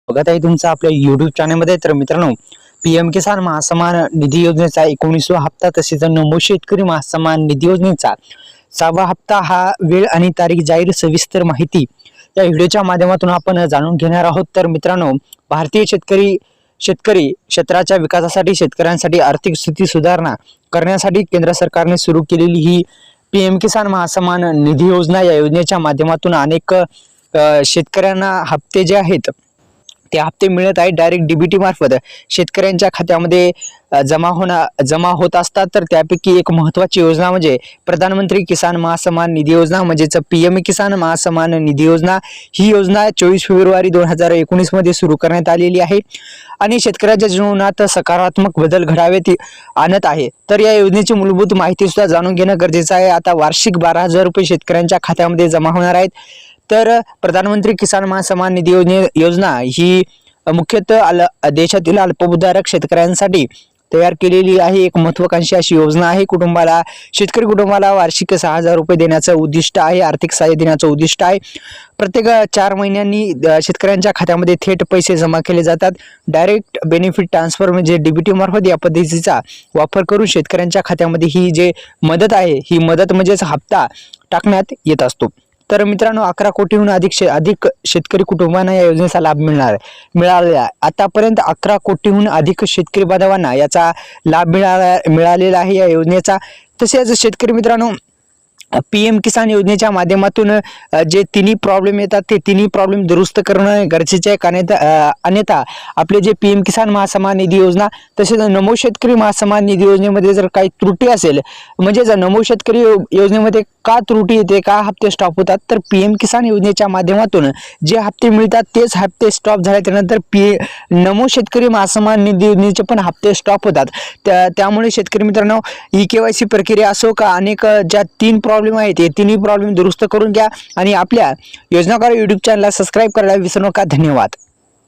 बघत आहे तुमचं आपल्या YouTube चॅनलमध्ये। तर मित्रांनो, पीएम किसान महासन्मान निधी योजनेचा 19वा हप्ता तसेच नमो शेतकरी महासन्मान निधी योजनेचा 6वा हप्ता हा वेळ आणि तारीख जाहीर सविस्तर माहिती या व्हिडिओच्या माध्यमातून आपण जाणून घेणार आहोत। तर मित्रांनो, भारतीय शेतकरी क्षेत्राच्या विकासासाठी शेतकऱ्यांसाठी आर्थिक स्थिती सुधारणा करण्यासाठी केंद्र सरकारने सुरू केलेली ही पीएम किसान महासन्मान निधी योजना या योजनेच्या माध्यमातून अनेक शेतकऱ्यांना हप्ते जे आहेत ते हप्ते मिळत आहेत डायरेक्ट डीबीटी मार्फत शेतकऱ्यांच्या खात्यामध्ये जमा होत असतात। तर त्यापैकी एक महत्त्वाची योजना म्हणजे प्रधानमंत्री किसान महासन्मान निधी योजना म्हणजेच पीएम किसान महासन्मान निधी योजना। ही योजना 24 फेब्रुवारी 2019 मध्ये सुरू करण्यात आलेली आहे आणि शेतकऱ्याच्या जीवनात सकारात्मक बदल घडावेत आणत आहे। तर या योजनेची मूलभूत माहिती सुद्धा जाणून घेणं गरजेचं आहे। आता वार्षिक 12,000 रुपये शेतकऱ्यांच्या खात्यामध्ये जमा होणार आहेत। तर प्रधानमंत्री किसान महासन्मान निधी योजना ही मुख्यतः देशातील अल्पभूधारक शेतकऱ्यांसाठी तयार केलेली आहे। एक महत्त्वाकांक्षी अशी योजना आहे। शेतकरी कुटुंबाला वार्षिक 6,000 रुपये देण्याचं उद्दिष्ट आहे, आर्थिक सहाय्य देण्याचं उद्दिष्ट आहे। प्रत्येक 4 महिन्यांनी शेतकऱ्यांच्या खात्यामध्ये थेट पैसे जमा केले जातात। डायरेक्ट बेनिफिट ट्रान्सफर म्हणजे डीबीटी मार्फत या पद्धतीचा वापर करून शेतकऱ्यांच्या खात्यामध्ये ही जे मदत आहे, ही मदत म्हणजेच हप्ता टाकण्यात येत असतो। तर मित्रांनो, 11 कोटीहून अधिक शेतकरी कुटुंबांना या योजनेचा लाभ मिळालेला आहे। आतापर्यंत 11 कोटीहून अधिक शेतकरी बांधवांना याचा लाभ मिळालेला आहे या योजनेचा। तसेच शेतकरी मित्रांनो, पीएम किसान योजनेच्या माध्यमातून जे तिन्ही प्रॉब्लेम येतात ते तिन्ही प्रॉब्लेम दुरुस्त करणं गरजेचे आहे। अन्यथा आपले जे पीएम किसान महासन्मान निधी योजना तसेच नमो शेतकरी महासन्मान निधी योजनेमध्ये जर काही त्रुटी असेल, म्हणजे जर नमो शेतकरी योजनेमध्ये का त्रुटी येते, का हप्ते स्टॉप होतात, तर पीएम किसान योजनेच्या माध्यमातून जे हप्ते मिळतात तेच हप्ते स्टॉप झाले त्यानंतर नमो शेतकरी महासन्मान निधी योजनेचे पण हप्ते स्टॉप होतात। त्यामुळे शेतकरी मित्रांनो, ई-केवायसी प्रक्रिया असो का अनेक ज्या 3 प्रॉब्लेम आहेत ते तिन्ही प्रॉब्लेम दुरुस्त करून घ्या आणि आपल्या योजनाकार YouTube चॅनलला सबस्क्राईब करायला विसरू नका। धन्यवाद।